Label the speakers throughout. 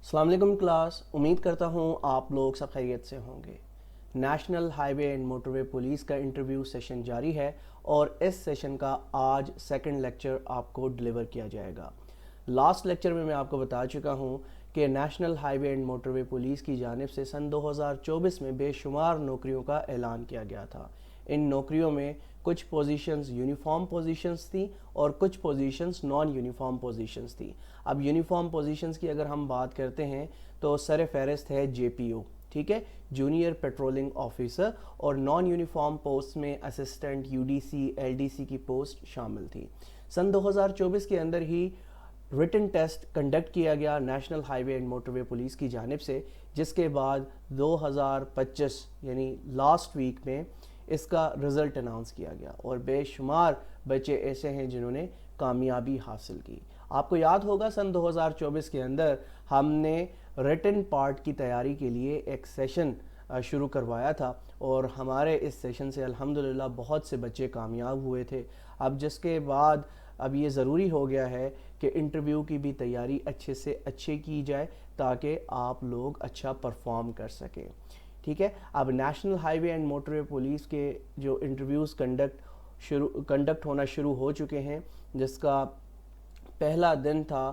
Speaker 1: السلام علیکم کلاس، امید کرتا ہوں آپ لوگ سب خیریت سے ہوں گے۔ National highway and motorway police کا انٹرویو سیشن جاری ہے اور اس سیشن کا آج سیکنڈ لیکچر آپ کو ڈیلیور کیا جائے گا۔ لاسٹ لیکچر میں آپ کو بتا چکا ہوں کہ national highway and motorway police کی جانب سے سن 2024 میں بے شمار نوکریوں کا اعلان کیا گیا تھا۔ ان نوکریوں میں کچھ پوزیشنز یونیفارم پوزیشنز تھیں اور کچھ پوزیشنز نان یونیفارم پوزیشنز تھیں۔ اب یونیفارم پوزیشنز کی اگر ہم بات کرتے ہیں تو سر فہرست ہے JPO، ٹھیک ہے، جونیئر پیٹرولنگ آفیسر، اور نان یونیفارم پوسٹ میں اسسٹنٹ UDC LDC کی پوسٹ شامل تھی۔ سن 2024 کے اندر ہی ریٹن ٹیسٹ کنڈکٹ کیا گیا national highway and motorway police کی جانب سے، جس کے بعد 2025 یعنی لاسٹ ویک میں اس کا رزلٹ اناؤنس کیا گیا اور بے شمار بچے ایسے ہیں جنہوں نے کامیابی حاصل کی۔ آپ کو یاد ہوگا سن 2024 کے اندر ہم نے ریٹن پارٹ کی تیاری کے لیے ایک سیشن شروع کروایا تھا اور ہمارے اس سیشن سے الحمدللہ بہت سے بچے کامیاب ہوئے تھے۔ اب جس کے بعد اب یہ ضروری ہو گیا ہے کہ انٹرویو کی بھی تیاری اچھے سے اچھے کی جائے تاکہ آپ لوگ اچھا پرفارم کر سکیں، ٹھیک ہے۔ اب national highway and motorway police کے جو انٹرویوز کنڈکٹ ہونا شروع ہو چکے ہیں، جس کا پہلا دن تھا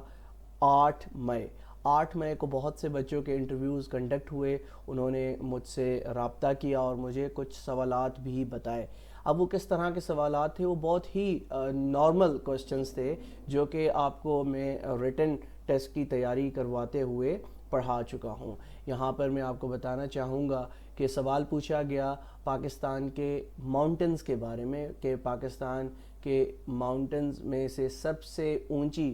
Speaker 1: 8 مئی۔ 8 مئی کو بہت سے بچوں کے انٹرویوز کنڈکٹ ہوئے، انہوں نے مجھ سے رابطہ کیا اور مجھے کچھ سوالات بھی بتائے۔ اب وہ کس طرح کے سوالات تھے؟ وہ بہت ہی نارمل کوسچنز تھے جو کہ آپ کو میں ریٹن ٹیسٹ کی تیاری کرواتے ہوئے پڑھا چکا ہوں۔ یہاں پر میں آپ کو بتانا چاہوں گا کہ سوال پوچھا گیا پاکستان کے ماؤنٹنز کے بارے میں کہ پاکستان کے ماؤنٹنز میں سے سب سے اونچی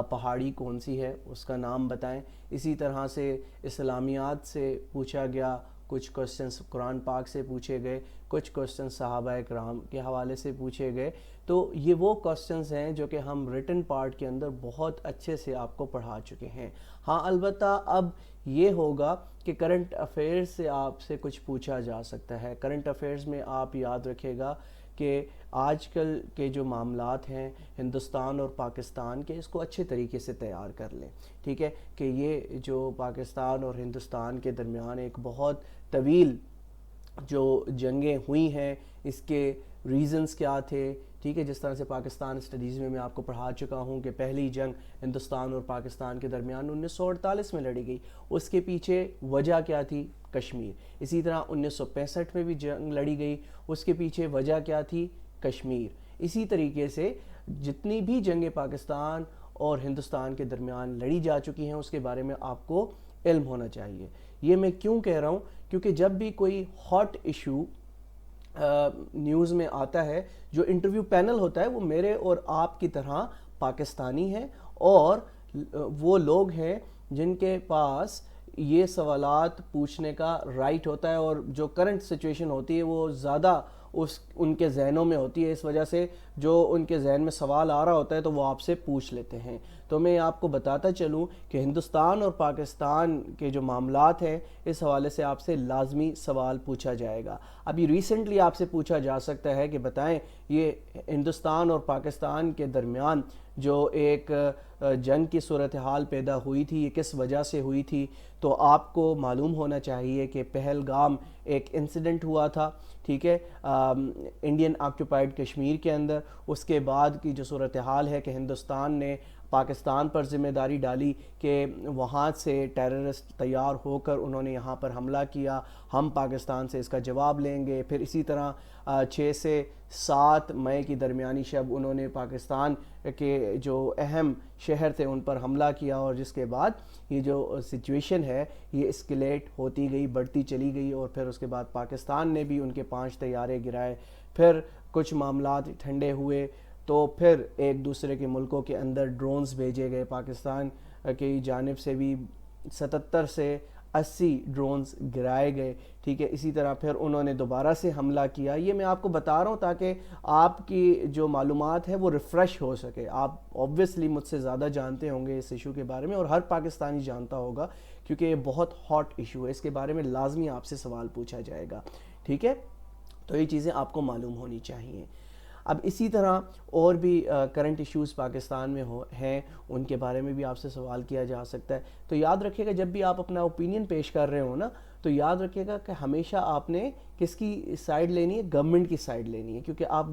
Speaker 1: پہاڑی کون سی ہے، اس کا نام بتائیں۔ اسی طرح سے اسلامیات سے پوچھا گیا، کچھ کوسچنز قرآن پاک سے پوچھے گئے، کچھ کوسچنز صحابہ کرام کے حوالے سے پوچھے گئے۔ تو یہ وہ کوسچنز ہیں جو کہ ہم ریٹن پارٹ کے اندر بہت اچھے سے آپ کو پڑھا چکے ہیں۔ ہاں البتہ اب یہ ہوگا کہ کرنٹ افیئرز سے آپ سے کچھ پوچھا جا سکتا ہے۔ کرنٹ افیئرز میں آپ یاد رکھے گا کہ آج کل کے جو معاملات ہیں ہندوستان اور پاکستان کے، اس کو اچھے طریقے سے تیار کر لیں، ٹھیک ہے، کہ یہ جو پاکستان اور ہندوستان کے درمیان ایک بہت طویل جو جنگیں ہوئی ہیں، اس کے ریزنز کیا تھے، ٹھیک ہے۔ جس طرح سے پاکستان اسٹڈیز میں آپ کو پڑھا چکا ہوں کہ پہلی جنگ ہندوستان اور پاکستان کے درمیان 1948 میں لڑی گئی، اس کے پیچھے وجہ کیا تھی؟ کشمیر۔ اسی طرح 1965 میں بھی جنگ لڑی گئی، اس کے پیچھے وجہ کیا تھی؟ کشمیر۔ اسی طریقے سے جتنی بھی جنگیں پاکستان اور ہندوستان کے درمیان لڑی جا چکی ہیں اس کے بارے میں آپ کو علم ہونا چاہیے۔ یہ میں کیوں کہہ رہا ہوں؟ کیونکہ جب بھی کوئی ہاٹ ایشو نیوز میں آتا ہے، جو انٹرویو پینل ہوتا ہے وہ میرے اور آپ کی طرح پاکستانی ہے اور وہ لوگ ہیں جن کے پاس یہ سوالات پوچھنے کا رائٹ ہوتا ہے اور جو کرنٹ سچویشن ہوتی ہے وہ زیادہ ان کے ذہنوں میں ہوتی ہے، اس وجہ سے جو ان کے ذہن میں سوال آ رہا ہوتا ہے تو وہ آپ سے پوچھ لیتے ہیں۔ تو میں آپ کو بتاتا چلوں کہ ہندوستان اور پاکستان کے جو معاملات ہیں اس حوالے سے آپ سے لازمی سوال پوچھا جائے گا۔ ابھی ریسنٹلی آپ سے پوچھا جا سکتا ہے کہ بتائیں یہ ہندوستان اور پاکستان کے درمیان جو ایک جنگ کی صورتحال پیدا ہوئی تھی، یہ کس وجہ سے ہوئی تھی؟ تو آپ کو معلوم ہونا چاہیے کہ پہلگام ایک انسیڈنٹ ہوا تھا، ٹھیک ہے، انڈین آکوپائڈ کشمیر کے اندر۔ اس کے بعد کی جو صورتحال ہے کہ ہندوستان نے پاکستان پر ذمہ داری ڈالی کہ وہاں سے ٹیررسٹ تیار ہو کر انہوں نے یہاں پر حملہ کیا، ہم پاکستان سے اس کا جواب لیں گے۔ پھر اسی طرح 6 سے 7 مئی کی درمیانی شب انہوں نے پاکستان کے جو اہم شہر تھے ان پر حملہ کیا اور جس کے بعد یہ جو سچویشن ہے یہ اسکلیٹ ہوتی گئی، بڑھتی چلی گئی اور پھر اس کے بعد پاکستان نے بھی ان کے 5 طیارے گرائے۔ پھر کچھ معاملات ٹھنڈے ہوئے تو پھر ایک دوسرے کے ملکوں کے اندر ڈرونز بھیجے گئے، پاکستان کی جانب سے بھی 77 سے 80 ڈرونز گرائے گئے، ٹھیک ہے۔ اسی طرح پھر انہوں نے دوبارہ سے حملہ کیا۔ یہ میں آپ کو بتا رہا ہوں تاکہ آپ کی جو معلومات ہے وہ ریفریش ہو سکے۔ آپ اوبویسلی مجھ سے زیادہ جانتے ہوں گے اس ایشو کے بارے میں اور ہر پاکستانی جانتا ہوگا کیونکہ یہ بہت ہاٹ ایشو ہے، اس کے بارے میں لازمی آپ سے سوال پوچھا جائے گا، ٹھیک ہے۔ تو یہ چیزیں آپ کو معلوم ہونی چاہیے۔ اب اسی طرح اور بھی کرنٹ ایشوز پاکستان میں ہیں، ان کے بارے میں بھی آپ سے سوال کیا جا سکتا ہے. تو یاد رکھیے گا جب بھی آپ اپنا اوپینین پیش کر رہے ہوں نا، تو یاد رکھیے گا کہ ہمیشہ آپ نے کس کی سائڈ لینی ہے؟ گورنمنٹ کی سائڈ لینی ہے، کیونکہ آپ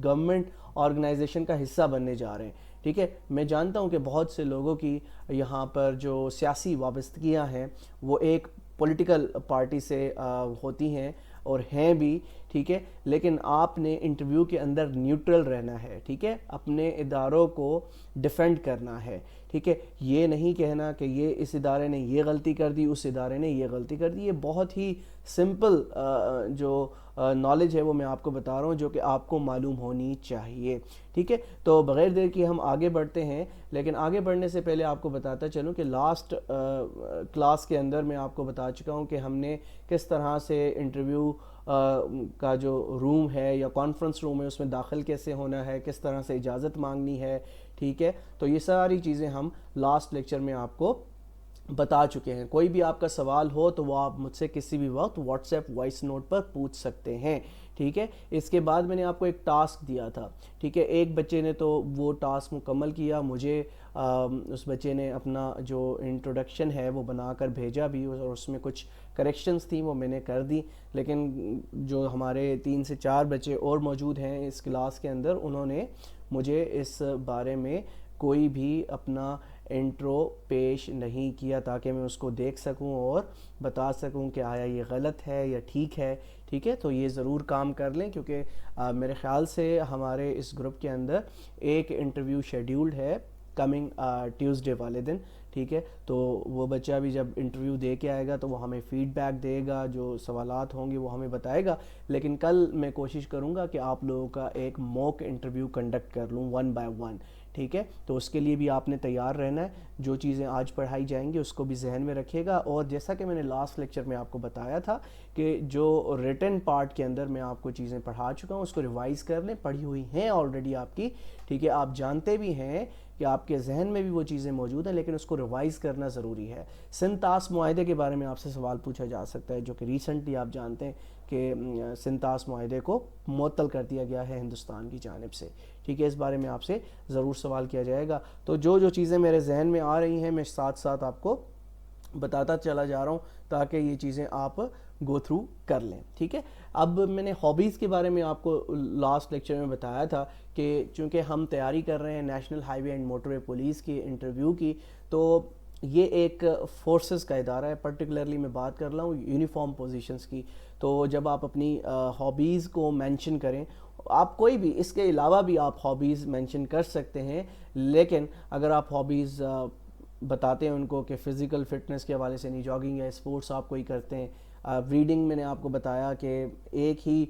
Speaker 1: گورنمنٹ آرگنائزیشن کا حصہ بننے جا رہے ہیں. ٹھیک ہے، میں جانتا ہوں کہ بہت سے لوگوں کی یہاں پر جو سیاسی وابستگیاں ہیں وہ ایک پولیٹیکل پارٹی سے ہوتی ہیں اور ہیں بھی. ٹھیک ہے، لیکن آپ نے انٹرویو کے اندر نیوٹرل رہنا ہے. ٹھیک ہے، اپنے اداروں کو ڈیفینڈ کرنا ہے. ٹھیک ہے، یہ نہیں کہنا کہ یہ اس ادارے نے یہ غلطی کر دی، اس ادارے نے یہ غلطی کر دی. یہ بہت ہی سمپل جو نالج ہے وہ میں آپ کو بتا رہا ہوں، جو کہ آپ کو معلوم ہونی چاہیے. ٹھیک ہے، تو بغیر دیر کی ہم آگے بڑھتے ہیں. لیکن آگے بڑھنے سے پہلے آپ کو بتاتا چلوں کہ لاسٹ کلاس کے اندر میں آپ کو بتا چکا ہوں کہ ہم نے کس طرح سے انٹرویو کا جو روم ہے یا کانفرنس روم ہے اس میں داخل کیسے ہونا ہے، کس طرح سے اجازت مانگنی ہے. ٹھیک ہے، تو یہ ساری چیزیں ہم لاسٹ لیکچر میں آپ کو بتا چکے ہیں. کوئی بھی آپ کا سوال ہو تو وہ آپ مجھ سے کسی بھی وقت واٹس ایپ وائس نوٹ پر پوچھ سکتے ہیں. ٹھیک ہے، اس کے بعد میں نے آپ کو ایک ٹاسک دیا تھا. ٹھیک ہے، ایک بچے نے تو وہ ٹاسک مکمل کیا، مجھے اس بچے نے اپنا جو انٹروڈکشن ہے وہ بنا کر بھیجا بھی، اور اس میں کچھ کریکشنز تھیں وہ میں نے کر دی. لیکن جو ہمارے 3 سے 4 بچے اور موجود ہیں اس کلاس کے اندر، انہوں نے مجھے اس بارے میں کوئی بھی اپنا انٹرو پیش نہیں کیا تاکہ میں اس کو دیکھ سکوں اور بتا سکوں کہ آیا یہ غلط ہے یا ٹھیک ہے. ٹھیک ہے، تو یہ ضرور کام کر لیں، کیونکہ میرے خیال سے ہمارے اس گروپ کے اندر ایک انٹرویو شیڈیولڈ ہے کمنگ ٹیوزڈے والے دن. ٹھیک ہے، تو وہ بچہ بھی جب انٹرویو دے کے آئے گا تو وہ ہمیں فیڈ بیک دے گا، جو سوالات ہوں گے وہ ہمیں بتائے گا. لیکن کل میں کوشش کروں گا کہ آپ لوگوں کا ایک موک انٹرویو کنڈکٹ کر لوں 1 بائی 1. ٹھیک ہے، تو اس کے لیے بھی آپ نے تیار رہنا ہے. جو چیزیں آج پڑھائی جائیں گی اس کو بھی ذہن میں رکھیے گا. اور جیسا کہ میں نے لاسٹ لیکچر میں آپ کو بتایا تھا کہ جو ریٹن پارٹ کے اندر میں آپ کو چیزیں پڑھا چکا ہوں اس کو ریوائز کر لیں. پڑھی ہوئی ہیں آلریڈی آپ کی. ٹھیک ہے، آپ جانتے بھی ہیں کہ آپ کے ذہن میں بھی وہ چیزیں موجود ہیں، لیکن اس کو ریوائز کرنا ضروری ہے. سنتاس معاہدے کے بارے میں آپ سے سوال پوچھا جا سکتا ہے، جو کہ ریسنٹلی آپ جانتے ہیں کہ سنتاس معاہدے کو معطل کر دیا گیا ہے ہندوستان کی جانب سے. ٹھیک ہے، اس بارے میں آپ سے ضرور سوال کیا جائے گا. تو جو چیزیں میرے ذہن میں آ رہی ہیں میں ساتھ ساتھ آپ کو بتاتا چلا جا رہا ہوں تاکہ یہ چیزیں آپ گو تھرو کر لیں. ٹھیک ہے، اب میں نے ہابیز کے بارے میں آپ کو لاسٹ لیکچر میں بتایا تھا کہ چونکہ ہم تیاری کر رہے ہیں national highway and motorway police کی انٹرویو کی، تو یہ ایک فورسز کا ادارہ ہے. پرٹیکولرلی میں بات کر رہا ہوں یونیفارم پوزیشنز کی. تو جب آپ اپنی ہابیز کو مینشن کریں، آپ کوئی بھی اس کے علاوہ بھی آپ ہابیز مینشن کر سکتے ہیں، لیکن اگر آپ ہابیز بتاتے ہیں ان کو کہ فزیکل فٹنس کے حوالے سے نہیں، جاگنگ یا اسپورٹس آپ کوئی کرتے ہیں. ریڈنگ میں نے آپ کو بتایا کہ ایک ہی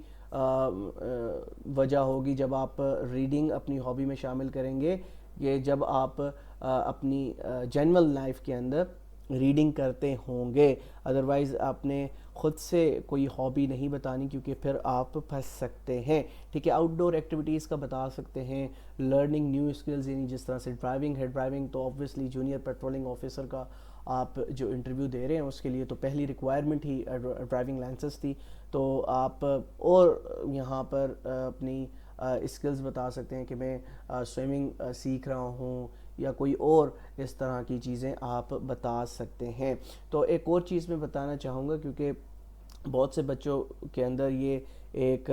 Speaker 1: وجہ ہوگی جب آپ ریڈنگ اپنی ہابی میں شامل کریں گے کہ جب آپ اپنی جنرل لائف کے اندر ریڈنگ کرتے ہوں گے. ادروائز آپ نے خود سے کوئی ہابی نہیں بتانی، کیونکہ پھر آپ پھنس سکتے ہیں. ٹھیک ہے، آؤٹ ڈور ایکٹیویٹیز کا بتا سکتے ہیں، لرننگ نیو اسکلز، یعنی جس طرح سے ڈرائیونگ ہے. ڈرائیونگ تو آبویسلی جونیئر پیٹرولنگ آفیسر کا آپ جو انٹرویو دے رہے ہیں اس کے لیے تو پہلی ریکوائرمنٹ ہی ڈرائیونگ لائسنس تھی. تو آپ اور یہاں پر اپنی اسکلز بتا سکتے ہیں کہ میں سوئمنگ سیکھ رہا ہوں، یا کوئی اور اس طرح کی چیزیں آپ بتا سکتے ہیں. تو ایک اور چیز میں بتانا چاہوں گا، کیونکہ بہت سے بچوں کے اندر یہ ایک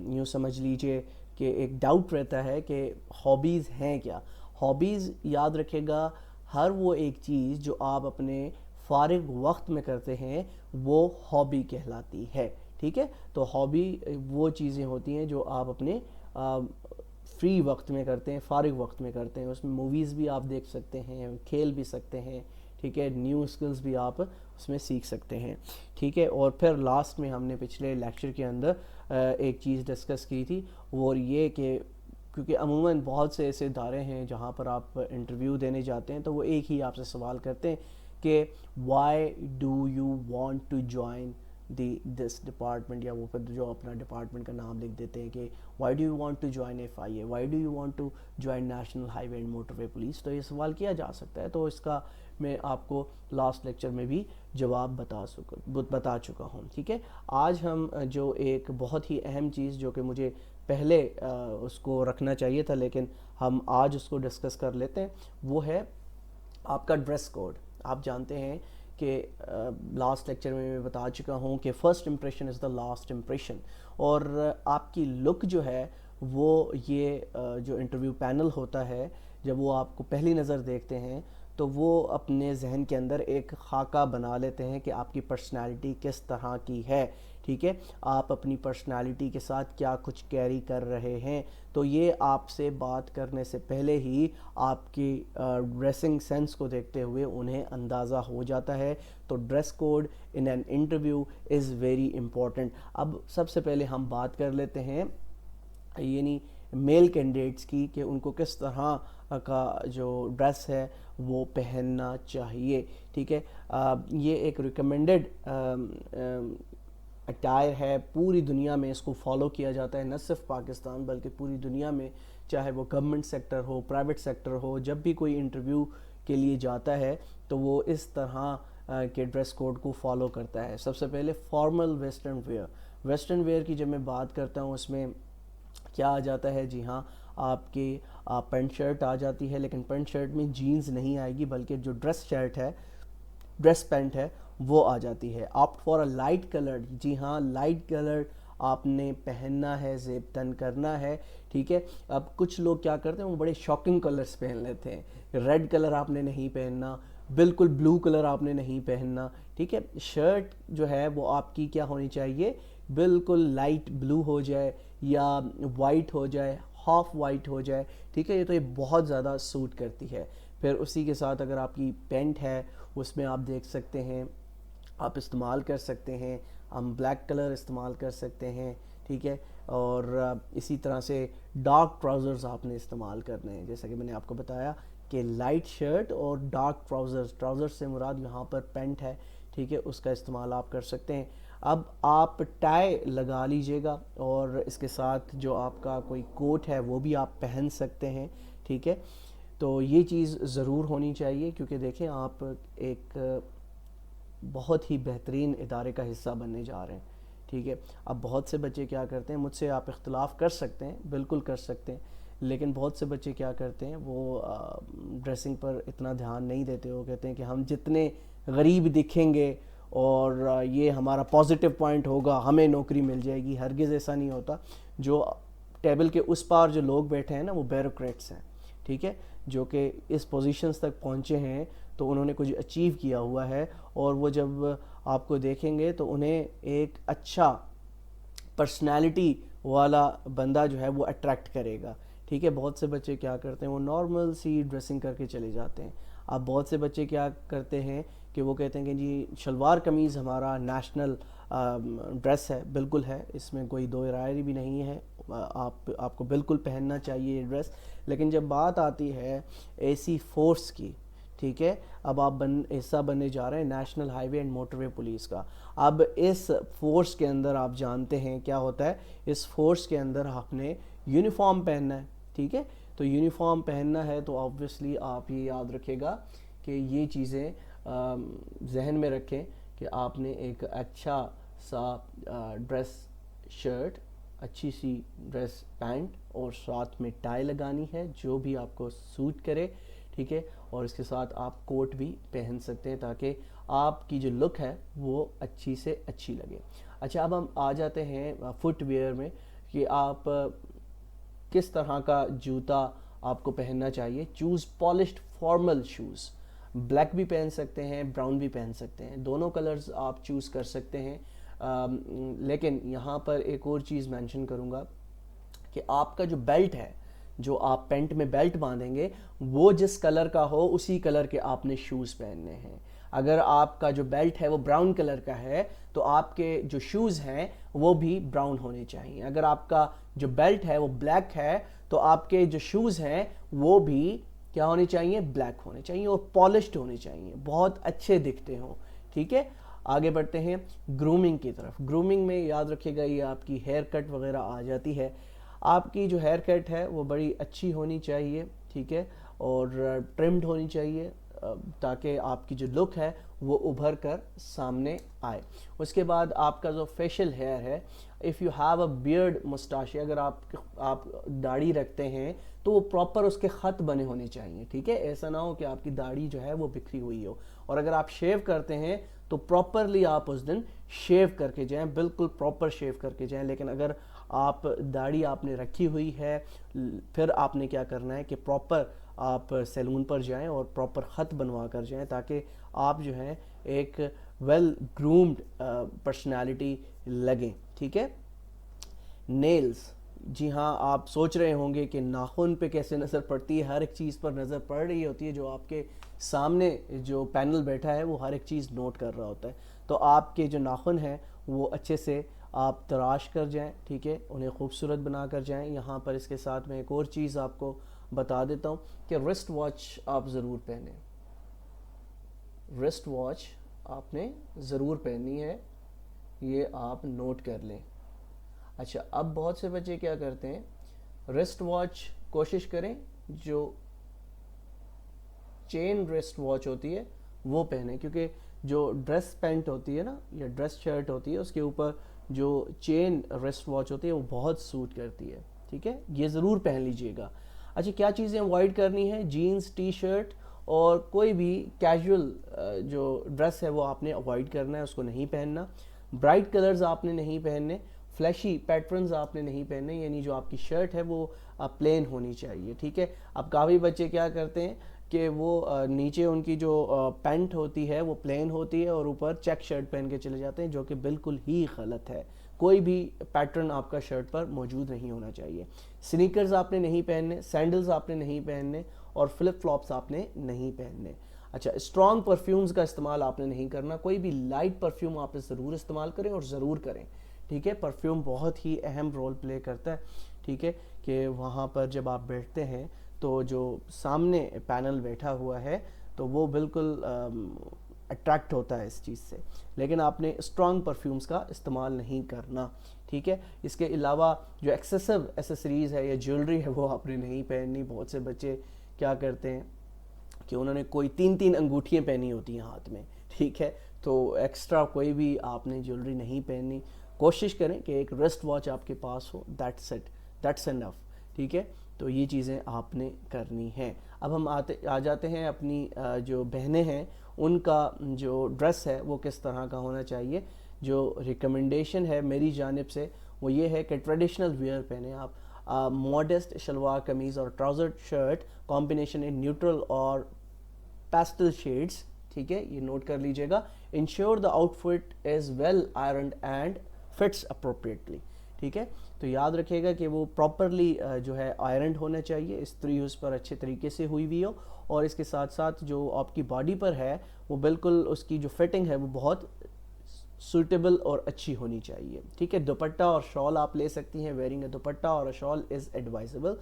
Speaker 1: یوں سمجھ لیجئے کہ ایک ڈاؤٹ رہتا ہے کہ ہابیز ہیں کیا. ہابیز یاد رکھے گا، ہر وہ ایک چیز جو آپ اپنے فارغ وقت میں کرتے ہیں وہ ہابی کہلاتی ہے. ٹھیک ہے، تو ہابی وہ چیزیں ہوتی ہیں جو آپ اپنے فری وقت میں کرتے ہیں، فارغ وقت میں کرتے ہیں. اس میں موویز بھی آپ دیکھ سکتے ہیں، کھیل بھی سکتے ہیں. ٹھیک ہے، نیو اسکلز بھی آپ اس میں سیکھ سکتے ہیں. ٹھیک ہے، اور پھر لاسٹ میں ہم نے پچھلے لیکچر کے اندر ایک چیز ڈسکس کی تھی، وہ یہ کہ کیونکہ عموماً بہت سے ایسے ادارے ہیں جہاں پر آپ انٹرویو دینے جاتے ہیں تو وہ ایک ہی آپ سے سوال کرتے ہیں کہ why do you want to join this department, یا وہ پھر جو اپنا ڈپارٹمنٹ کا نام لکھ دیتے ہیں کہ why do you want to join F I A, why do you want to join national highway and motorway police. تو یہ سوال کیا جا سکتا ہے، تو اس کا میں آپ کو لاسٹ لیکچر میں بھی جواب بتا چکا ہوں. ٹھیک ہے، آج ہم جو ایک بہت ہی اہم چیز جو کہ مجھے پہلے اس کو رکھنا چاہیے تھا، لیکن ہم آج اس کو ڈسکس کر لیتے ہیں. وہ ہے آپ کا ڈریس کوڈ. آپ جانتے ہیں کہ لاسٹ لیکچر میں بتا چکا ہوں کہ first impression is the last impression, اور آپ کی لک جو ہے وہ یہ جو انٹرویو پینل ہوتا ہے جب وہ آپ کو پہلی نظر دیکھتے ہیں تو وہ اپنے ذہن کے اندر ایک خاکہ بنا لیتے ہیں کہ آپ کی پرسنالٹی کس طرح کی ہے. ٹھیک ہے، آپ اپنی پرسنالٹی کے ساتھ کیا کچھ کیری کر رہے ہیں. تو یہ آپ سے بات کرنے سے پہلے ہی آپ کی ڈریسنگ سینس کو دیکھتے ہوئے انہیں اندازہ ہو جاتا ہے. تو dress code in an interview is very important. اب سب سے پہلے ہم بات کر لیتے ہیں یعنی میل کینڈیڈیٹس کی کہ ان کو کس طرح کا جو ڈریس ہے وہ پہننا چاہیے. ٹھیک ہے، یہ ایک ریکمینڈڈ اٹائر ہے. پوری دنیا میں اس کو فالو کیا جاتا ہے، نہ صرف پاکستان بلکہ پوری دنیا میں، چاہے وہ گورنمنٹ سیکٹر ہو، پرائیویٹ سیکٹر ہو. جب بھی کوئی انٹرویو کے لیے جاتا ہے تو وہ اس طرح کے ڈریس کوڈ کو فالو کرتا ہے. سب سے پہلے formal western where. Western where کی جب میں بات کرتا ہوں اس میں کیا آ جاتا ہے؟ جی ہاں، آپ کی پینٹ شرٹ آ جاتی ہے، لیکن پینٹ شرٹ میں جینز نہیں آئے گی، بلکہ جو ڈریس شرٹ ہے، ڈریس پینٹ ہے، وہ آ جاتی ہے. Opt for a light colour. جی ہاں، لائٹ کلر آپ نے پہننا ہے، زیب تن کرنا ہے. ٹھیک ہے، اب کچھ لوگ کیا کرتے ہیں وہ بڑے شاکنگ کلرز پہن لیتے ہیں. ریڈ کلر آپ نے نہیں پہننا، بالکل بلو کلر آپ نے نہیں پہننا. ٹھیک ہے، شرٹ جو ہے وہ آپ کی کیا ہونی چاہیے؟ بالکل لائٹ بلو ہو جائے یا وائٹ ہو جائے، ہاف وائٹ ہو جائے. ٹھیک ہے، یہ تو یہ بہت زیادہ سوٹ کرتی ہے. پھر اسی کے ساتھ اگر آپ کی پینٹ ہے اس میں آپ دیکھ سکتے ہیں، آپ استعمال کر سکتے ہیں، ہم بلیک کلر استعمال کر سکتے ہیں. ٹھیک ہے، اور اسی طرح سے ڈارک ٹراؤزرز آپ نے استعمال کرنے ہیں. جیسا کہ میں نے آپ کو بتایا کہ لائٹ شرٹ اور ڈارک ٹراؤزر سے مراد یہاں پر پینٹ ہے. ٹھیک ہے، اس کا استعمال آپ کر سکتے ہیں. اب آپ ٹائی لگا لیجئے گا، اور اس کے ساتھ جو آپ کا کوئی کوٹ ہے وہ بھی آپ پہن سکتے ہیں. ٹھیک ہے، تو یہ چیز ضرور ہونی چاہیے، کیونکہ دیکھیں آپ ایک بہت ہی بہترین ادارے کا حصہ بننے جا رہے ہیں. ٹھیک ہے، اب بہت سے بچے کیا کرتے ہیں، مجھ سے آپ اختلاف کر سکتے ہیں، بالکل کر سکتے ہیں، لیکن بہت سے بچے کیا کرتے ہیں وہ ڈریسنگ پر اتنا دھیان نہیں دیتے. وہ کہتے ہیں کہ ہم جتنے غریب دکھیں گے اور یہ ہمارا پازیٹیو پوائنٹ ہوگا، ہمیں نوکری مل جائے گی. ہرگز ایسا نہیں ہوتا. جو ٹیبل کے اس پار جو لوگ بیٹھے ہیں نا وہ بیوروکریٹس ہیں. ٹھیک ہے، جو کہ اس پوزیشنز تک پہنچے ہیں تو انہوں نے کچھ اچیو کیا ہوا ہے، اور وہ جب آپ کو دیکھیں گے تو انہیں ایک اچھا پرسنالٹی والا بندہ جو ہے وہ اٹریکٹ کرے گا. ٹھیک ہے، بہت سے بچے کیا کرتے ہیں وہ نارمل سی ڈریسنگ کر کے چلے جاتے ہیں. اب بہت سے بچے کیا کرتے ہیں کہ وہ کہتے ہیں کہ جی شلوار قمیض ہمارا نیشنل ڈریس ہے. بالکل ہے، اس میں کوئی دو رائے بھی نہیں ہے، آپ کو بالکل پہننا چاہیے یہ ڈریس. لیکن جب بات آتی ہے اے سی فورس کی، ٹھیک ہے، اب آپ حصہ بننے جا رہے ہیں national highway and motorway police کا. اب اس فورس کے اندر آپ جانتے ہیں کیا ہوتا ہے، اس فورس کے اندر آپ نے یونیفارم پہننا ہے. ٹھیک ہے، تو یونیفارم پہننا ہے تو آبویسلی آپ یہ یاد رکھے گا کہ یہ چیزیں ذہن میں رکھیں کہ آپ نے ایک اچھا سا ڈریس شرٹ، اچھی سی ڈریس پینٹ اور ساتھ میں ٹائی لگانی ہے جو بھی آپ کو سوٹ کرے. ٹھیک ہے، اور اس کے ساتھ آپ کوٹ بھی پہن سکتے ہیں تاکہ آپ کی جو لک ہے وہ اچھی سے اچھی لگے. اچھا، اب ہم آ جاتے ہیں فٹ ویئر میں کہ آپ کس طرح کا جوتا آپ کو پہننا چاہیے. Choose polished formal shoes. Black بھی پہن سکتے ہیں، براؤن بھی پہن سکتے ہیں، دونوں کلرز آپ چوز کر سکتے ہیں. لیکن یہاں پر ایک اور چیز مینشن کروں گا کہ آپ کا جو بیلٹ ہے، جو آپ پینٹ میں بیلٹ باندھیں گے، وہ جس کلر کا ہو اسی کلر کے آپ نے شوز پہننے ہیں. اگر آپ کا جو بیلٹ ہے وہ براؤن کلر کا ہے تو آپ کے جو شوز ہیں وہ بھی براؤن ہونے چاہیے. اگر آپ کا جو بیلٹ ہے وہ بلیک ہے تو آپ کے جو شوز ہیں وہ بھی کیا ہونے چاہیے؟ بلیک ہونے چاہیے اور پالشڈ ہونے چاہیے، بہت اچھے دکھتے ہوں. ٹھیک ہے، آگے بڑھتے ہیں گرومنگ کی طرف. گرومنگ میں یاد رکھے گا یہ آپ کی ہیئر کٹ وغیرہ آ جاتی ہے. آپ کی جو ہیئر کٹ ہے وہ بڑی اچھی ہونی چاہیے. ٹھیک ہے، اور ٹرمڈ ہونی چاہیے. تاکہ آپ کی جو لک ہے وہ ابھر کر سامنے آئے. اس کے بعد آپ کا جو فیشل ہیئر ہے, if you have a beard moustache, اگر آپ داڑھی رکھتے ہیں تو وہ پراپر اس کے خط بنے ہونے چاہیے, ٹھیک ہے, ایسا نہ ہو کہ آپ کی داڑھی جو ہے وہ بکھری ہوئی ہو. اور اگر آپ شیو کرتے ہیں تو پراپرلی آپ اس دن شیو کر کے جائیں, بالکل پراپر شیو کر کے جائیں. لیکن اگر آپ داڑھی آپ نے رکھی ہوئی ہے, پھر آپ نے کیا کرنا ہے کہ پراپر آپ سیلون پر جائیں اور پراپر خط بنوا کر جائیں, تاکہ آپ جو ہیں ایک ویل گرومڈ پرسنالٹی لگیں, ٹھیک ہے. نیلز, جی ہاں, آپ سوچ رہے ہوں گے کہ ناخن پہ کیسے نظر پڑتی ہے. ہر ایک چیز پر نظر پڑ رہی ہوتی ہے, جو آپ کے سامنے جو پینل بیٹھا ہے وہ ہر ایک چیز نوٹ کر رہا ہوتا ہے. تو آپ کے جو ناخن ہیں وہ اچھے سے آپ تراش کر جائیں, ٹھیک ہے, انہیں خوبصورت بنا کر جائیں. یہاں پر اس کے ساتھ میں ایک اور چیز آپ کو بتا دیتا ہوں کہ رسٹ واچ آپ ضرور پہنیں. رسٹ واچ آپ نے ضرور پہننی ہے, یہ آپ نوٹ کر لیں. اچھا, اب بہت سے بچے کیا کرتے ہیں, رسٹ واچ کوشش کریں جو چین رسٹ واچ ہوتی ہے وہ پہنیں, کیونکہ جو ڈریس پینٹ ہوتی ہے نا یا ڈریس شرٹ ہوتی ہے اس کے اوپر جو چین رسٹ واچ ہوتی ہے وہ بہت سوٹ کرتی ہے, ٹھیک ہے, یہ ضرور پہن لیجئے گا. اچھا, کیا چیزیں اوائڈ کرنی ہے, جینز, ٹی شرٹ اور کوئی بھی کیجول جو ڈریس ہے وہ آپ نے اوائڈ کرنا ہے, اس کو نہیں پہننا. برائٹ کلرز آپ نے نہیں پہننے, فلیشی پیٹرنز آپ نے نہیں پہننے, یعنی جو آپ کی شرٹ ہے وہ پلین ہونی چاہیے, ٹھیک ہے. اب کافی بچے کیا کرتے ہیں کہ وہ نیچے ان کی جو پینٹ ہوتی ہے وہ پلین ہوتی ہے اور اوپر چیک شرٹ پہن کے چلے جاتے ہیں, جو کہ بالکل ہی غلط ہے. کوئی بھی پیٹرن آپ کا شرٹ پر موجود نہیں ہونا چاہیے. سنیکرز آپ نے نہیں پہننے, سینڈلز آپ نے نہیں پہننے اور فلپ فلاپس آپ نے نہیں پہننے. اچھا, اسٹرانگ پرفیومز کا استعمال آپ نے نہیں کرنا, کوئی بھی لائٹ پرفیوم آپ نے ضرور استعمال کریں اور ضرور کریں, ٹھیک ہے. پرفیوم بہت ہی اہم رول پلے کرتا ہے, ٹھیک ہے, کہ وہاں پر جب آپ بیٹھتے ہیں تو جو سامنے پینل بیٹھا ہوا ہے تو وہ بالکل اٹریکٹ ہوتا ہے اس چیز سے. لیکن آپ نے اسٹرانگ پرفیومز کا استعمال نہیں کرنا, ٹھیک ہے. اس کے علاوہ جو ایکسیسو ایسیسریز ہے یا جیولری ہے وہ آپ نے نہیں پہننی. بہت سے بچے کیا کرتے ہیں کہ انہوں نے کوئی 3 انگوٹھیاں پہنی ہوتی ہیں ہاتھ میں, ٹھیک ہے, تو ایکسٹرا کوئی بھی آپ نے جیولری نہیں پہننی. کوشش کریں کہ ایک رسٹ واچ آپ کے پاس ہو, دیٹس اٹ, دیٹس انف, ٹھیک ہے. تو یہ چیزیں آپ نے کرنی ہیں. اب ہم آ جاتے ہیں اپنی جو بہنیں ہیں ان کا جو ڈریس ہے وہ کس طرح کا ہونا چاہیے. جو ریکمنڈیشن ہے میری جانب سے وہ یہ ہے کہ ٹریڈیشنل ویئر پہنیں آپ. ماڈسٹ شلوار قمیض اور trouser shirt combination in neutral اور پیسٹل شیڈز, ٹھیک ہے, یہ نوٹ کر لیجئے گا. Ensure the outfit is well ironed and fits appropriately, ٹھیک ہے. تو یاد رکھیے گا کہ وہ پراپرلی جو ہے آئرنڈ ہونا چاہیے, استری اس پر اچھے طریقے سے ہوئی ہوئی ہو, اور اس کے ساتھ ساتھ جو آپ کی باڈی پر ہے وہ بالکل اس کی جو فٹنگ ہے وہ بہت سوٹیبل اور اچھی ہونی چاہیے, ٹھیک ہے. دوپٹہ اور شال آپ لے سکتی ہیں, ویئرنگ اے دوپٹہ اور شال is advisable.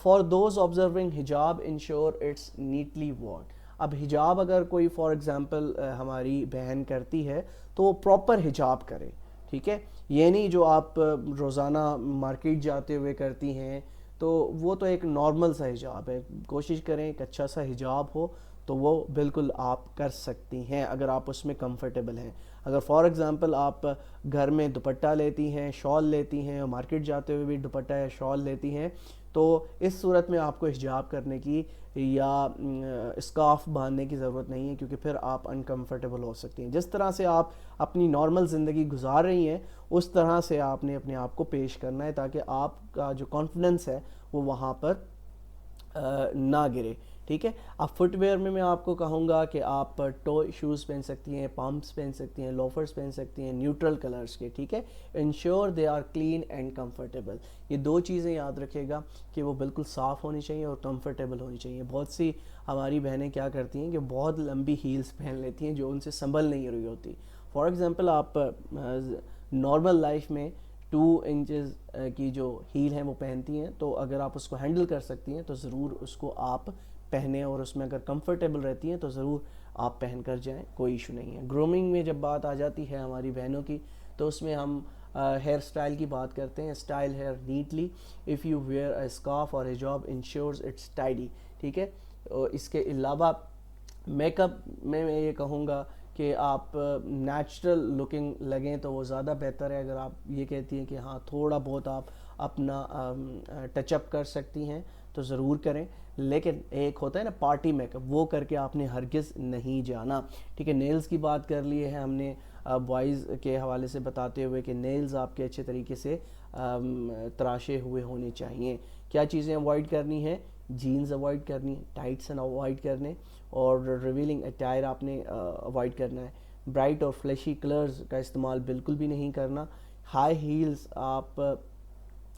Speaker 1: For those observing حجاب انشور اٹس نیٹلی worn. اب حجاب اگر کوئی فار ایگزامپل ہماری بہن کرتی ہے تو وہ پراپر حجاب کرے, ٹھیک ہے. یہ نہیں جو آپ روزانہ مارکیٹ جاتے ہوئے کرتی ہیں, تو وہ تو ایک نارمل سا حجاب ہے. کوشش کریں ایک اچھا سا حجاب ہو تو وہ بالکل آپ کر سکتی ہیں اگر آپ اس میں کمفرٹیبل ہیں. اگر فار ایگزامپل آپ گھر میں دوپٹہ لیتی ہیں, شال لیتی ہیں, اور مارکیٹ جاتے ہوئے بھی دوپٹہ یا شال لیتی ہیں, تو اس صورت میں آپ کو حجاب کرنے کی یا اسکارف باندھنے کی ضرورت نہیں ہے, کیونکہ پھر آپ انکمفرٹیبل ہو سکتی ہیں. جس طرح سے آپ اپنی نارمل زندگی گزار رہی ہیں اس طرح سے آپ نے اپنے آپ کو پیش کرنا ہے, تاکہ آپ کا جو کانفیڈنس ہے وہ وہاں پر نہ گرے, ٹھیک ہے. اب فٹ ویئر میں آپ کو کہوں گا کہ آپ ٹو شوز پہن سکتی ہیں, پمپس پہن سکتی ہیں, لوفرز پہن سکتی ہیں نیوٹرل کلرز کے, ٹھیک ہے. Ensure they are clean and comfortable. یہ 2 چیزیں یاد رکھے گا کہ وہ بالکل صاف ہونی چاہیے اور کمفرٹیبل ہونی چاہیے. بہت سی ہماری بہنیں کیا کرتی ہیں کہ بہت لمبی ہیلز پہن لیتی ہیں جو ان سے سنبھل نہیں رہی ہوتی. فار ایگزامپل آپ نارمل لائف میں 2 انچز کی جو ہیل ہیں وہ پہنتی ہیں, تو اگر آپ اس کو ہینڈل کر سکتی ہیں تو ضرور اس کو آپ پہنیں, اور اس میں اگر کمفرٹیبل رہتی ہیں تو ضرور آپ پہن کر جائیں, کوئی ایشو نہیں ہے. گرومنگ میں جب بات آ جاتی ہے ہماری بہنوں کی تو اس میں ہم ہیئر سٹائل کی بات کرتے ہیں. Style hair neatly, if you wear a scarf اور حجاب انشورز اٹس ٹائڈی, ٹھیک ہے. اس کے علاوہ میک اپ میں یہ کہوں گا کہ آپ نیچرل لکنگ لگیں تو وہ زیادہ بہتر ہے. اگر آپ یہ کہتی ہیں کہ ہاں تھوڑا بہت آپ اپنا ٹچ اپ کر سکتی ہیں تو ضرور کریں, لیکن ایک ہوتا ہے نا پارٹی میک اپ, وہ کر کے آپ نے ہرگز نہیں جانا. ٹھیک ہے, نیلز کی بات کر لی ہے ہم نے بوائز کے حوالے سے بتاتے ہوئے کہ نیلز آپ کے اچھے طریقے سے تراشے ہوئے ہونے چاہیے. کیا چیزیں اوائڈ کرنی ہیں؟ جینز اوائڈ کرنی, ٹائٹس اوائڈ کرنے, اور ریویلنگ اٹائر آپ نے اوائڈ کرنا ہے. برائٹ اور فلیشی کلرز کا استعمال بالکل بھی نہیں کرنا. ہائی ہیلز آپ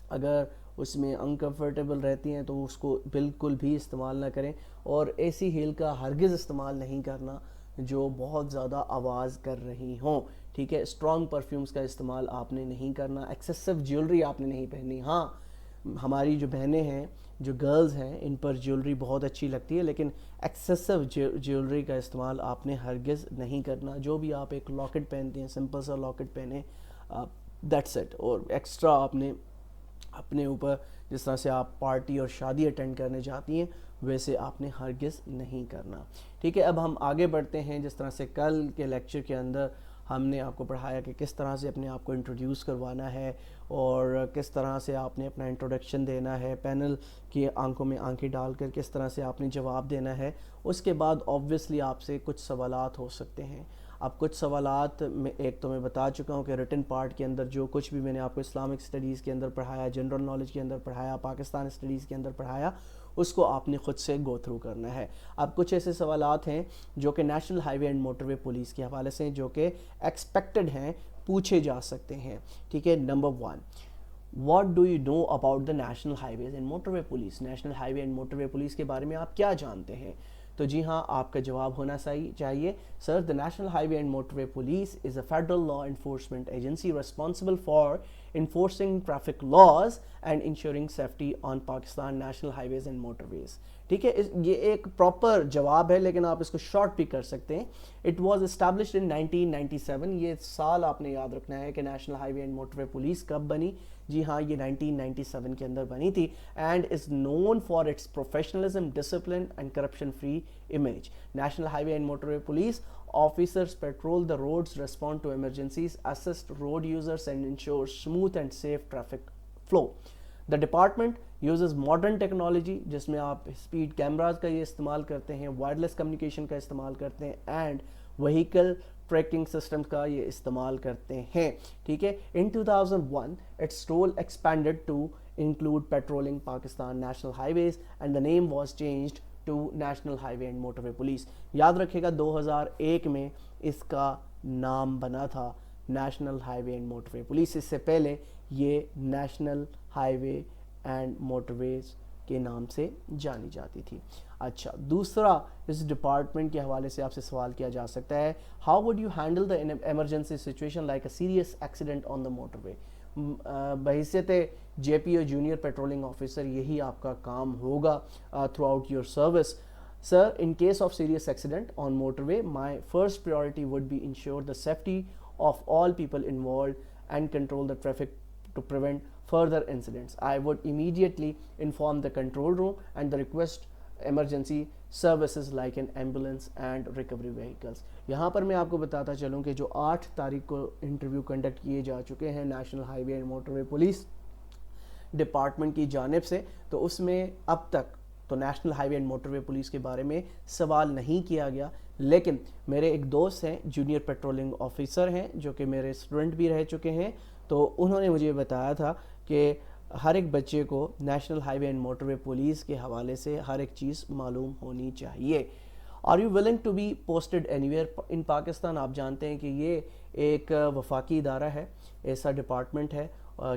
Speaker 1: اگر اس میں انکمفرٹیبل رہتی ہیں تو اس کو بالکل بھی استعمال نہ کریں, اور ایسی ہیل کا ہرگز استعمال نہیں کرنا جو بہت زیادہ آواز کر رہی ہوں. ٹھیک ہے, اسٹرانگ پرفیومز کا استعمال آپ نے نہیں کرنا. ایکسیسو جیولری آپ نے نہیں پہننی. ہاں ہماری جو بہنیں ہیں, جو گرلز ہیں, ان پر جیولری بہت اچھی لگتی ہے, لیکن ایکسیسو جیولری کا استعمال آپ نے ہرگز نہیں کرنا. جو بھی آپ ایک لاکٹ پہنتے ہیں, سمپل سا لاکٹ پہنیں, دیٹس اٹ. اور ایکسٹرا آپ نے اپنے اوپر, جس طرح سے آپ پارٹی اور شادی اٹینڈ کرنے جاتی ہیں, ویسے آپ نے ہرگز نہیں کرنا. ٹھیک ہے, اب ہم آگے بڑھتے ہیں. جس طرح سے کل کے لیکچر کے اندر ہم نے آپ کو پڑھایا کہ کس طرح سے اپنے آپ کو انٹروڈیوس کروانا ہے اور کس طرح سے آپ نے اپنا انٹروڈکشن دینا ہے, پینل کی آنکھوں میں آنکھیں ڈال کر کس طرح سے آپ نے جواب دینا ہے. اس کے بعد آبویسلی آپ سے کچھ سوالات ہو سکتے ہیں. اب کچھ سوالات میں ایک تو میں بتا چکا ہوں کہ ریٹن پارٹ کے اندر جو کچھ بھی میں نے آپ کو اسلامک اسٹڈیز کے اندر پڑھایا, جنرل نالج کے اندر پڑھایا, پاکستان اسٹڈیز کے اندر پڑھایا, اس کو آپ نے خود سے گو تھرو کرنا ہے. اب کچھ ایسے سوالات ہیں جو کہ national highway and motorway police کے حوالے سے جو کہ ایکسپیکٹڈ ہیں, پوچھے جا سکتے ہیں. ٹھیک ہے, number 1, what do you know about the national highways and motorway police? National highway and motorway police کے بارے میں آپ کیا جانتے ہیں؟ تو جی ہاں, آپ کا جواب ہونا چاہیے سر, the National Highway and Motorway Police is a federal law enforcement agency responsible for enforcing traffic laws and ensuring safety on Pakistan national highways and motorways. ٹھیک ہے, یہ ایک پراپر جواب ہے لیکن آپ اس کو شارٹ بھی کر سکتے ہیں. It was established in 1997. یہ سال آپ نے یاد رکھنا ہے کہ national highway and motorway police کب بنی. جی ہاں, یہ 1997 کے اندر بنی تھی, and is known for its professionalism, discipline and corruption free image. National highway and motorway police officers patrol the roads, respond to emergencies, assist road users and ensure smooth and safe traffic flow. The department uses modern technology جس میں آپ speed cameras کا یہ استعمال کرتے ہیں, wireless communication کا استعمال کرتے ہیں, اینڈ وہیکل ٹریکنگ سسٹم کا یہ استعمال کرتے ہیں. ٹھیک ہے, in 2001 its role expanded to include patrolling Pakistan national highways and the name was changed to National Highway and Motorway Police. یاد رکھے گا 2001 میں اس کا نام بنا تھا national highway and motorway police. اس سے پہلے یہ national highway and motorways کے نام سے جانی جاتی تھی. اچھا, دوسرا اس ڈپارٹمنٹ کے حوالے سے آپ سے سوال کیا جا سکتا ہے, how would you handle the emergency situation like a serious accident on the motorway? بحیثیت J P O junior patrolling officer یہی آپ کا کام ہوگا throughout your service. Sir, in case of serious accident on motorway, my first priority would be ensure the safety of all people involved and control the traffic to prevent further incidents. I would immediately inform the control room and the request emergency services like an ambulance and recovery vehicles. یہاں پر میں آپ کو بتاتا چلوں کہ جو 8 تاریخ کو انٹرویو کنڈکٹ کیے جا چکے ہیں national highway and motorway police department کی جانب سے, تو اس میں اب تک تو national highway and motorway police کے بارے میں سوال نہیں کیا گیا, لیکن میرے ایک دوست ہیں جونیئر پیٹرولنگ آفیسر ہیں جو کہ میرے اسٹوڈنٹ بھی رہ چکے ہیں, تو انہوں نے مجھے بتایا تھا کہ ہر ایک بچے کو national highway and motorway police کے حوالے سے ہر ایک چیز معلوم ہونی چاہیے. Are you willing to be posted anywhere in Pakistan? آپ جانتے ہیں کہ یہ ایک وفاقی ادارہ ہے, ایسا ڈپارٹمنٹ ہے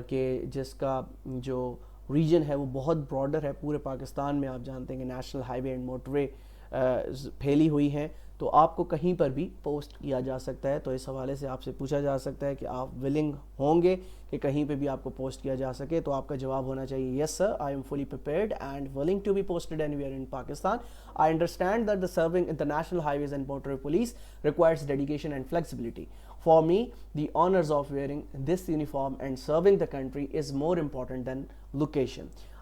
Speaker 1: کہ جس کا جو ریجن ہے وہ بہت براڈر ہے. پورے پاکستان میں آپ جانتے ہیں کہ national highway and motorway پھیلی ہوئی ہیں, تو آپ کو کہیں پر بھی پوسٹ کیا جا سکتا ہے. تو اس حوالے سے آپ سے پوچھا جا سکتا ہے کہ آپ ولنگ ہوں گے کہ کہیں پہ بھی آپ کو پوسٹ کیا جا سکے, تو آپ کا جواب ہونا چاہیے yes sir, I am fully prepared and willing to be posted anywhere in Pakistan. I understand that the serving in the national highways and motorway police requires dedication and flexibility. For me, the honors of wearing this uniform and serving the country is more important than location.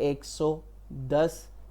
Speaker 1: 110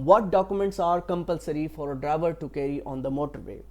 Speaker 1: What documents are compulsory for a driver to carry on the motorway?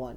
Speaker 1: 1,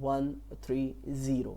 Speaker 1: 130।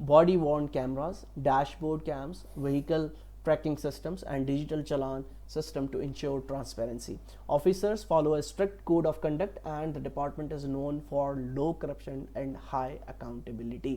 Speaker 1: body worn cameras, dashboard cams, vehicle tracking systems and digital challan system to ensure transparency. Officers follow a strict code of conduct and the department is known for low corruption and high accountability.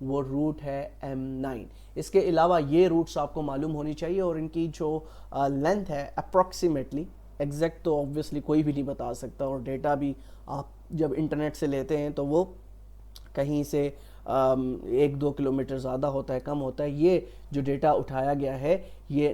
Speaker 1: وہ route ہے M9. اس کے علاوہ یہ roots آپ کو معلوم ہونی چاہیے اور ان کی جو لینتھ ہے اپروکسیمیٹلی، ایگزیکٹ تو آبویسلی کوئی بھی نہیں بتا سکتا، اور ڈیٹا بھی آپ جب انٹرنیٹ سے لیتے ہیں تو وہ کہیں سے 1-2 کلومیٹر زیادہ ہوتا ہے، کم ہوتا ہے. یہ جو ڈیٹا اٹھایا گیا ہے یہ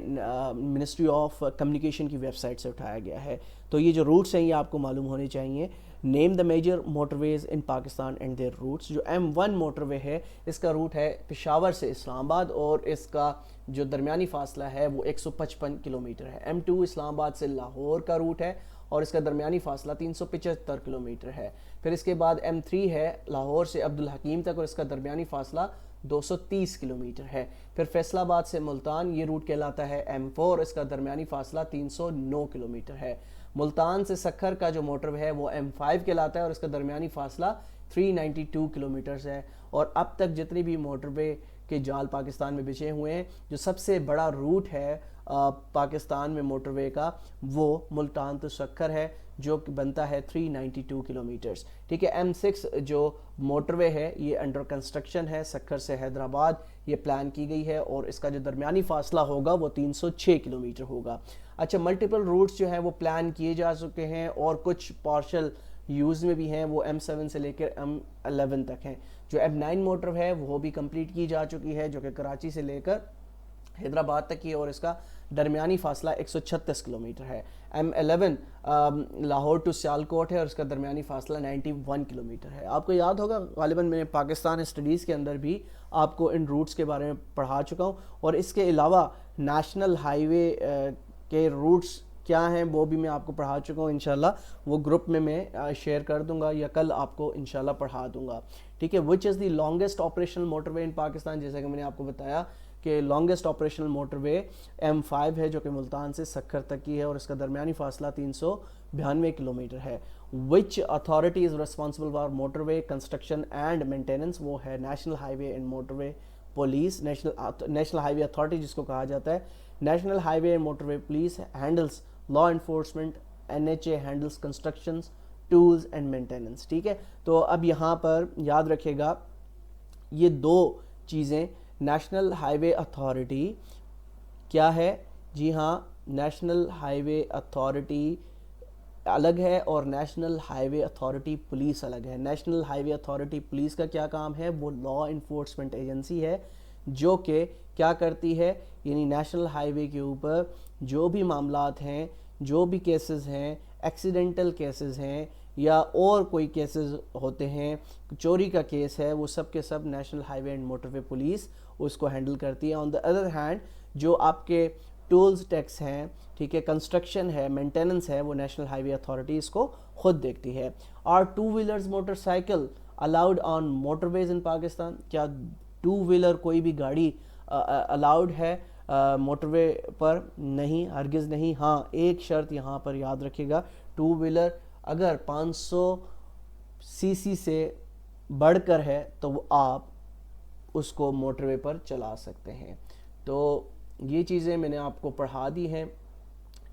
Speaker 1: منسٹری آف کمیونیکیشن کی ویب سائٹ سے اٹھایا گیا ہے. تو یہ جو روٹس ہیں یہ آپ کو معلوم ہونے چاہیے. Name the major motorways in Pakistan and their routes. جو M1 موٹر وے ہے اس کا روٹ ہے پشاور سے اسلام آباد، اور اس کا جو درمیانی فاصلہ ہے وہ 155 کلومیٹر ہے. M2 اسلام آباد سے لاہور کا روٹ ہے اور اس کا درمیانی فاصلہ 375 کلومیٹر ہے. پھر اس کے بعد M3 ہے لاہور سے عبدالحکیم تک، اور اس کا درمیانی فاصلہ 230 کلومیٹر ہے. پھر فیصل آباد سے ملتان یہ روٹ کہلاتا ہے M4، اس کا درمیانی فاصلہ 309 کلومیٹر ہے. ملتان سے سکھر کا جو موٹر وے ہے وہ M5 کہلاتا ہے اور اس کا درمیانی فاصلہ 392 کلومیٹرز ہے. اور اب تک جتنی بھی موٹر وے کے جال پاکستان میں بچھے ہوئے ہیں، جو سب سے بڑا روٹ ہے پاکستان میں موٹر وے کا، وہ ملتان تو سکھر ہے جو بنتا ہے 392 کلومیٹرز. ٹھیک ہے. M6 جو موٹر وے ہے یہ انڈر کنسٹرکشن ہے، سکھر سے حیدرآباد یہ پلان کی گئی ہے، اور اس کا جو درمیانی فاصلہ ہوگا وہ 306 کلومیٹر ہوگا. اچھا، ملٹیپل روٹس جو ہیں وہ پلان کیے جا چکے ہیں اور کچھ پارشل یوز میں بھی ہیں، وہ M7 سے لے کر M11 تک ہیں. جو M9 موٹر ہے وہ بھی کمپلیٹ کی جا چکی ہے، جو کہ کراچی سے لے کر حیدرآباد تک کی، اور اس کا درمیانی فاصلہ 136 کلومیٹر ہے. M11 لاہور ٹو سیالکوٹ ہے اور اس کا درمیانی فاصلہ 91 کلومیٹر ہے. آپ کو یاد ہوگا غالباً میں پاکستان اسٹڈیز کے اندر بھی آپ کو ان روٹس کے بارے میں پڑھا چکا ہوں، اور اس کے علاوہ نیشنل ہائی وے کے روٹس کیا ہیں وہ بھی میں آپ کو پڑھا چکا ہوں. انشاءاللہ وہ گروپ میں شیئر کر دوں گا یا کل آپ کو انشاءاللہ پڑھا دوں گا. ٹھیک ہے. وچ از دی لانگسٹ آپریشنل موٹر وے ان پاکستان. جیسا کہ میں نے آپ کو بتایا کہ لانگسٹ آپریشنل موٹر وے M5 ہے جو کہ ملتان سے سکھر تک کی ہے اور اس کا درمیانی فاصلہ 392 کلومیٹر ہے. Which authority is responsible for motorway construction and maintenance. وہ ہے national highway and motorway police. National highway authority جس کو کہا جاتا ہے. National highway and motorway police handles law enforcement. NHA handles constructions tolls and maintenance. ٹھیک ہے. تو اب یہاں پر یاد رکھے گا یہ دو چیزیں، نیشنل ہائی وے اتھارٹی کیا ہے؟ جی ہاں، نیشنل ہائی وے اتھارٹی الگ ہے اور national highway authority police الگ ہے. National highway authority police کا کیا کام ہے؟ وہ لا انفورسمنٹ ایجنسی ہے جو کہ کیا کرتی ہے، یعنی نیشنل ہائی وے کے اوپر جو بھی معاملات ہیں، جو بھی کیسز ہیں، ایکسیڈنٹل کیسز ہیں یا اور کوئی کیسز ہوتے ہیں، چوری کا کیس ہے، وہ سب کے سب national highway and motorway police اس کو ہینڈل کرتی ہے. آن دا ادر ہینڈ جو آپ کے ٹولز ٹیکس ہیں، ٹھیک ہے، کنسٹرکشن ہے، مینٹیننس ہے، وہ نیشنل ہائی وے اتھارٹی اس کو خود دیکھتی ہے. Are two wheelers motorcycle allowed on motorways in Pakistan? کیا ٹو ویلر کوئی بھی گاڑی الاؤڈ ہے موٹر وے پر؟ نہیں، ہرگز نہیں. ہاں، ایک شرط یہاں پر یاد رکھے گا، ٹو ویلر اگر 500 cc سے بڑھ کر ہے تو وہ آپ اس کو موٹر وے پر چلا سکتے ہیں. تو یہ چیزیں میں نے آپ کو پڑھا دی ہیں.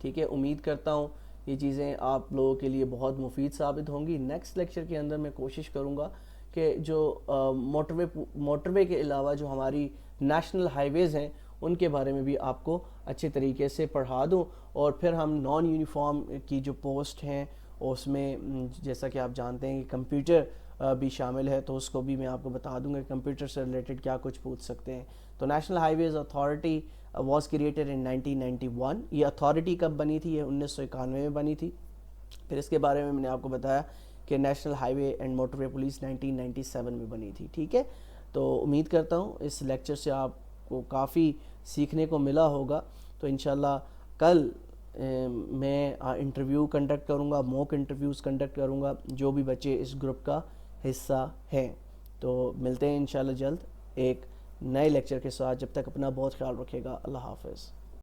Speaker 1: ٹھیک ہے. امید کرتا ہوں یہ چیزیں آپ لوگوں کے لیے بہت مفید ثابت ہوں گی. نیکسٹ لیکچر کے اندر میں کوشش کروں گا کہ جو موٹر وے کے علاوہ جو ہماری نیشنل ہائی ویز ہیں ان کے بارے میں بھی آپ کو اچھے طریقے سے پڑھا دوں، اور پھر ہم نان یونیفارم کی جو پوسٹ ہیں اس میں جیسا کہ آپ جانتے ہیں کہ کمپیوٹر بھی شامل ہے، تو اس کو بھی میں آپ کو بتا دوں گا کہ کمپیوٹر سے ریلیٹڈ کیا کچھ پوچھ سکتے ہیں. تو national highways authority was created in 1991. یہ اتھارٹی کب بنی تھی؟ یہ 1991 میں بنی تھی. پھر اس کے بارے میں نے آپ کو بتایا کہ national highway and motorway police 1997 میں بنی تھی. ٹھیک ہے. تو امید کرتا ہوں اس لیکچر سے آپ کو کافی سیکھنے کو ملا ہوگا. تو انشاءاللہ کل میں انٹرویو کنڈکٹ کروں گا، موک انٹرویوز کنڈکٹ کروں گا جو بھی بچے اس گروپ کا حصہ ہیں. تو ملتے ہیں انشاءاللہ جلد ایک نئے لیکچر کے ساتھ. جب تک اپنا بہت خیال رکھے گا. اللہ حافظ.